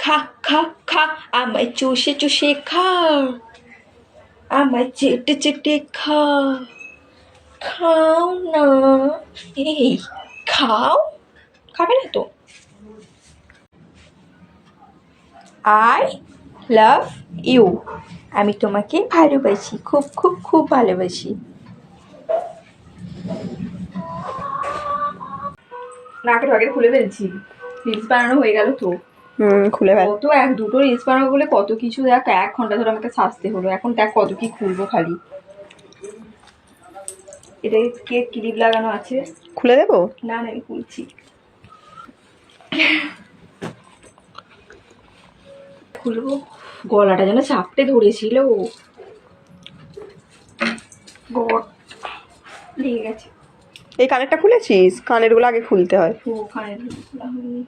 খা খা খা আমায় চুষে চুষে খা, আমায় চেটে চেটে খা, খাও না। এই খাও, খাবে না তো? আই লাভ ইউ, আমি তোমাকে ভালোবাসি, খুব খুব খুব ভালোবাসি। নাকের ভাগে খুলে ফেলছি, রিলস বানানো হয়ে গেল তো। খুলে ফেল। কত এক দুটো রিলস বানাবো বলে কত কিছু, দেখ 1 ঘন্টা ধরে আমাকে সাজতে হলো। এখন দেখ কত কি খুলবো খালি। এটা কে ক্লিপ লাগানো আছে, খুলে দেবো? না না আমি খুলছি। খুলবো, গলাটা যেন চাপটে ধরেছিল, লেগে গেছে। এই কানেরটা খুলেছিস? কানের গুলো আগে খুলতে হয়। ও কানের খোলা হয়নি।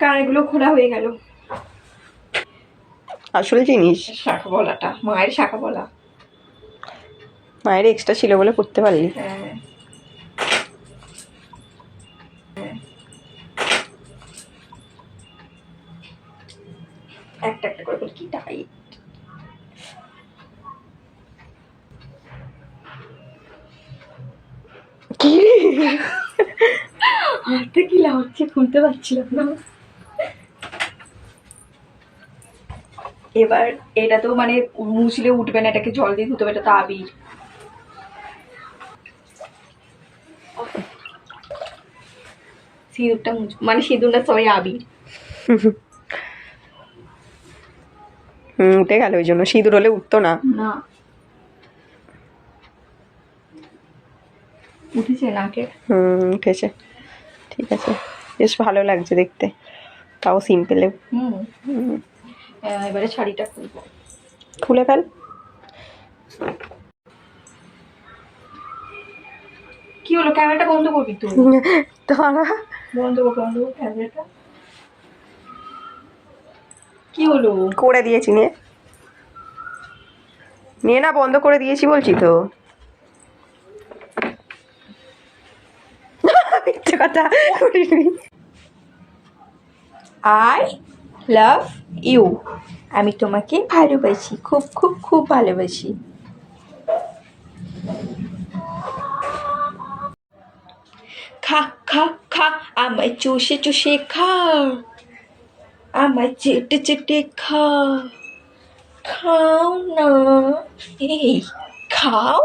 কানেরগুলো খোলা হয়ে গেল। আসল জিনিস শাখা বলাটা, মায়ের শাখা বলা। মায়ের এক্সট্রা ছিল বলে করতে পারলি। হ্যাঁ একটা একটা করে কি টাইট। কি হাতে কি লাগছে, খুলতে পারছিলাম না। এবার এটা তো মানে মুছলে উঠবে না, এটাকে জল দিয়ে ধুতে হবে, এটা তো আবির। সিঁদুরটা মানে সিঁদুরটা সবাই আবির। উঠে গেল, ওই জন্য। সিঁদুর হলে উঠতো না। না উঠেছে নাকে। উঠেছে, ঠিক আছে, বেশ ভালো লাগছে দেখতে, তাও সিম্পলে। এবারে শাড়িটা খুলবো। খুলে ফেল। কি হলো, ক্যামেরাটা বন্ধ করবি তো? তারা বন্ধ কর ক্যামেরাটা। কি হলো? করে দিয়েছি, নিয়ে নিয়ে না, বন্ধ করে দিয়েছি বলছি তো। মিথ্যে কথা করিনি। আই লাভ ইউ, আমি তোমাকে ভালোবাসি, খুব খুব খুব ভালোবাসি। খা খা খা আমায় চুষে চুষে খা, আমায় চেটে চেটে খা, খাও না। এই খাও,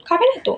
খাবে না তো?